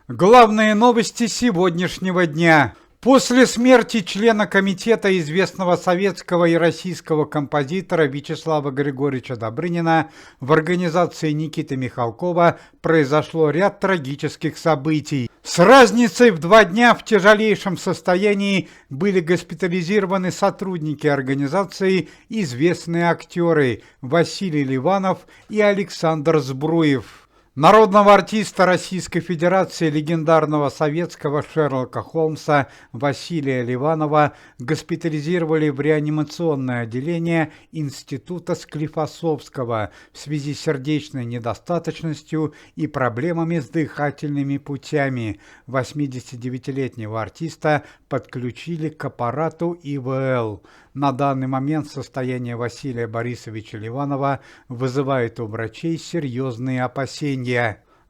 Главные новости сегодняшнего дня. После смерти члена комитета известного советского и российского композитора Вячеслава Григорьевича Добрынина в организации Никиты Михалкова произошло ряд трагических событий. С разницей в 2 дня в тяжелейшем состоянии были госпитализированы сотрудники организации, известные актеры Василий Ливанов и Александр Збруев. Народного артиста Российской Федерации, легендарного советского Шерлока Холмса Василия Ливанова госпитализировали в реанимационное отделение Института Склифосовского в связи с сердечной недостаточностью и проблемами с дыхательными путями. 89-летнего артиста подключили к аппарату ИВЛ. На данный момент состояние Василия Борисовича Ливанова вызывает у врачей серьезные опасения.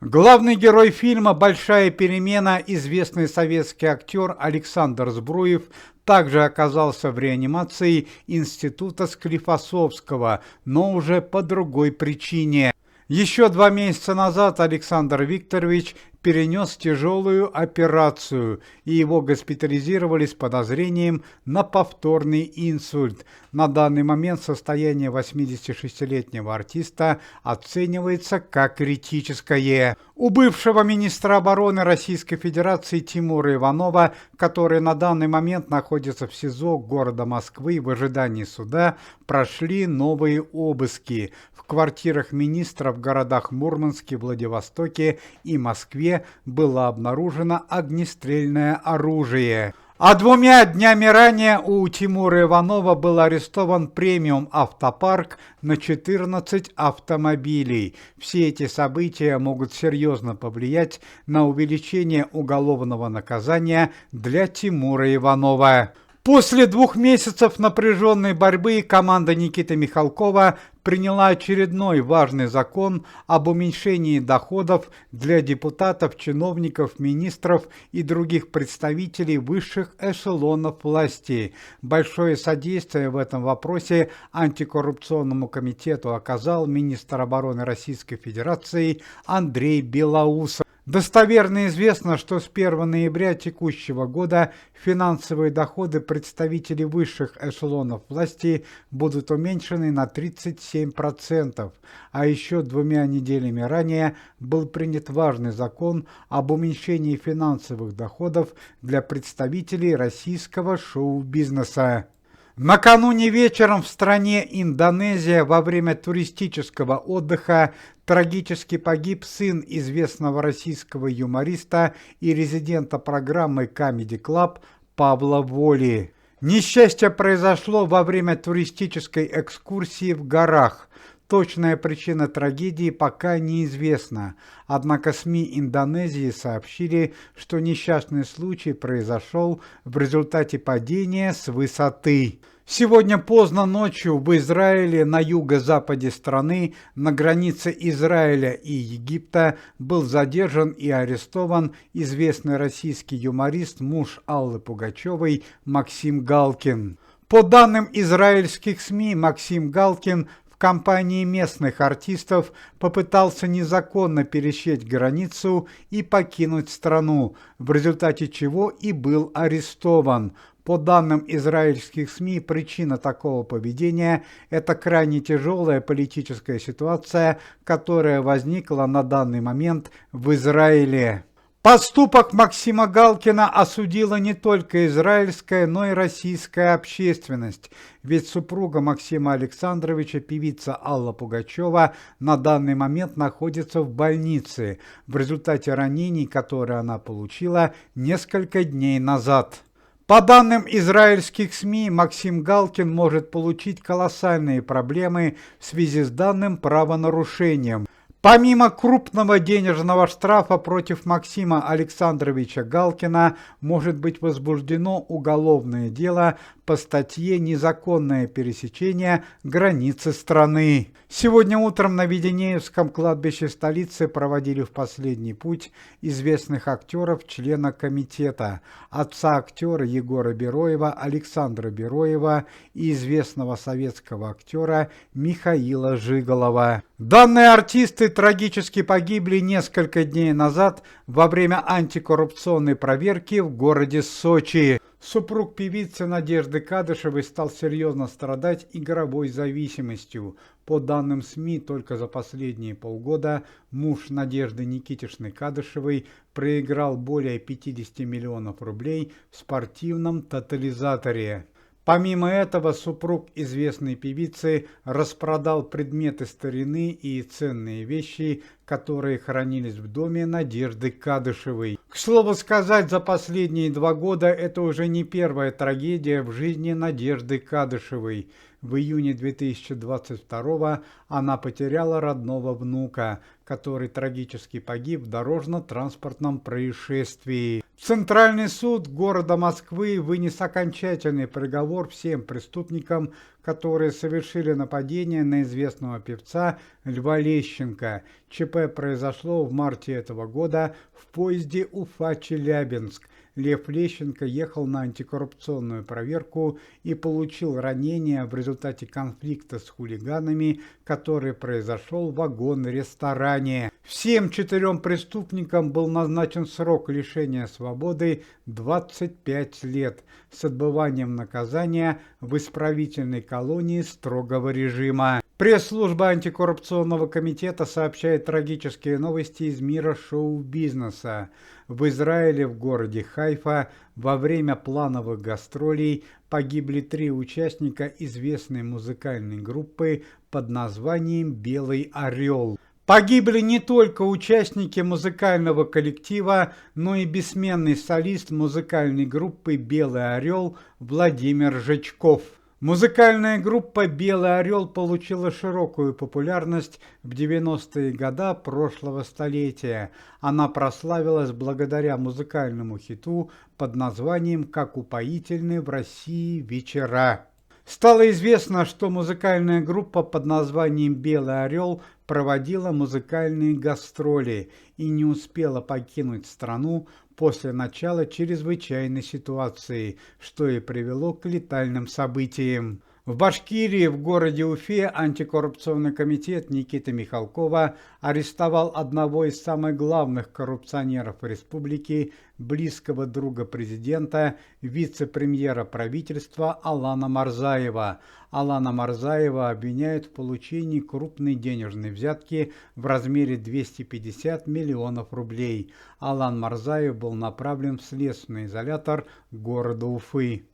Главный герой фильма «Большая перемена», известный советский актер Александр Збруев, также оказался в реанимации Института Склифосовского, но уже по другой причине. Еще 2 месяца назад Александр Викторович перенес тяжелую операцию, и его госпитализировали с подозрением на повторный инсульт. На данный момент состояние 86-летнего артиста оценивается как критическое. У бывшего министра обороны Российской Федерации Тимура Иванова, который на данный момент находится в СИЗО города Москвы в ожидании суда, прошли новые обыски. В квартирах министра в городах Мурманске, Владивостоке и Москве было обнаружено огнестрельное оружие. А 2 днями ранее у Тимура Иванова был арестован премиум автопарк на 14 автомобилей. Все эти события могут серьезно повлиять на увеличение уголовного наказания для Тимура Иванова. После 2 месяцев напряженной борьбы команда Никиты Михалкова приняла очередной важный закон об уменьшении доходов для депутатов, чиновников, министров и других представителей высших эшелонов власти. Большое содействие в этом вопросе антикоррупционному комитету оказал министр обороны Российской Федерации Андрей Белоусов. Достоверно известно, что с 1 ноября текущего года финансовые доходы представителей высших эшелонов власти будут уменьшены на 37%, а еще 2 неделями ранее был принят важный закон об уменьшении финансовых доходов для представителей российского шоу-бизнеса. Накануне вечером в стране Индонезия во время туристического отдыха трагически погиб сын известного российского юмориста и резидента программы Comedy Club Павла Воли. Несчастье произошло во время туристической экскурсии в горах. Точная причина трагедии пока неизвестна, однако СМИ Индонезии сообщили, что несчастный случай произошел в результате падения с высоты. Сегодня поздно ночью в Израиле на юго-западе страны, на границе Израиля и Египта, был задержан и арестован известный российский юморист, муж Аллы Пугачевой Максим Галкин. По данным израильских СМИ, Максим Галкин в компании местных артистов попытался незаконно пересечь границу и покинуть страну, в результате чего и был арестован. По данным израильских СМИ, причина такого поведения – это крайне тяжелая политическая ситуация, которая возникла на данный момент в Израиле. Поступок Максима Галкина осудила не только израильская, но и российская общественность, ведь супруга Максима Александровича, певица Алла Пугачева, на данный момент находится в больнице в результате ранений, которые она получила несколько дней назад. По данным израильских СМИ, Максим Галкин может получить колоссальные проблемы в связи с данным правонарушением. Помимо крупного денежного штрафа против Максима Александровича Галкина может быть возбуждено уголовное дело по статье «Незаконное пересечение границы страны». Сегодня утром на Веденеевском кладбище столицы проводили в последний путь известных актеров, члена комитета, отца актера Егора Бероева, Александра Бероева и известного советского актера Михаила Жиголова. Данные артисты трагически погибли несколько дней назад во время антикоррупционной проверки в городе Сочи. Супруг певицы Надежды Кадышевой стал серьезно страдать игровой зависимостью. По данным СМИ, только за последние полгода муж Надежды Никитишны Кадышевой проиграл более 50 миллионов рублей в спортивном тотализаторе. Помимо этого, супруг известной певицы распродал предметы старины и ценные вещи, которые хранились в доме Надежды Кадышевой. К слову сказать, за последние 2 года это уже не первая трагедия в жизни Надежды Кадышевой. В июне 2022 она потеряла родного внука, который трагически погиб в дорожно-транспортном происшествии. Центральный суд города Москвы вынес окончательный приговор всем преступникам, которые совершили нападение на известного певца Льва Лещенко. ЧП произошло в марте этого года в поезде Уфа-Челябинск. Лев Лещенко ехал на антикоррупционную проверку и получил ранение в результате конфликта с хулиганами, который произошел в вагон-ресторане. Всем 4 преступникам был назначен срок лишения свободы 25 лет с отбыванием наказания в исправительной колонии строгого режима. Пресс-служба антикоррупционного комитета сообщает трагические новости из мира шоу-бизнеса. В Израиле, в городе Хайфа, во время плановых гастролей погибли 3 участника известной музыкальной группы под названием «Белый орел». Погибли не только участники музыкального коллектива, но и бессменный солист музыкальной группы «Белый орел» Владимир Жечков. Музыкальная группа «Белый орел» получила широкую популярность в 90-е годы прошлого столетия. Она прославилась благодаря музыкальному хиту под названием «Как упоительны в России вечера». Стало известно, что музыкальная группа под названием «Белый орел» проводила музыкальные гастроли и не успела покинуть страну после начала чрезвычайной ситуации, что и привело к летальным событиям. В Башкирии, в городе Уфе, антикоррупционный комитет Никиты Михалкова арестовал одного из самых главных коррупционеров республики, близкого друга президента, вице-премьера правительства Алана Марзаева. Алана Марзаева обвиняют в получении крупной денежной взятки в размере 250 миллионов рублей. Алан Марзаев был направлен в следственный изолятор города Уфы.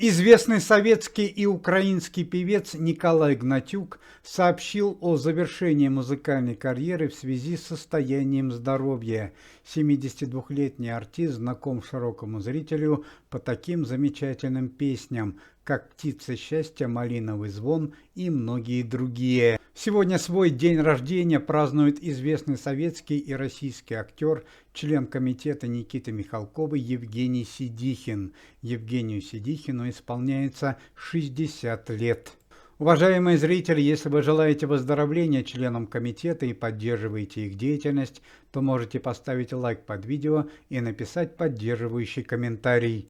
Известный советский и украинский певец Николай Гнатюк сообщил о завершении музыкальной карьеры в связи с состоянием здоровья. 72-летний артист знаком широкому зрителю по таким замечательным песням, как «Птица счастья», «Малиновый звон» и многие другие. Сегодня свой день рождения празднует известный советский и российский актер, член комитета Никиты Михалкова Евгений Сидихин. Евгению Сидихину исполняется 60 лет. Уважаемые зрители, если вы желаете выздоровления членам комитета и поддерживаете их деятельность, то можете поставить лайк под видео и написать поддерживающий комментарий.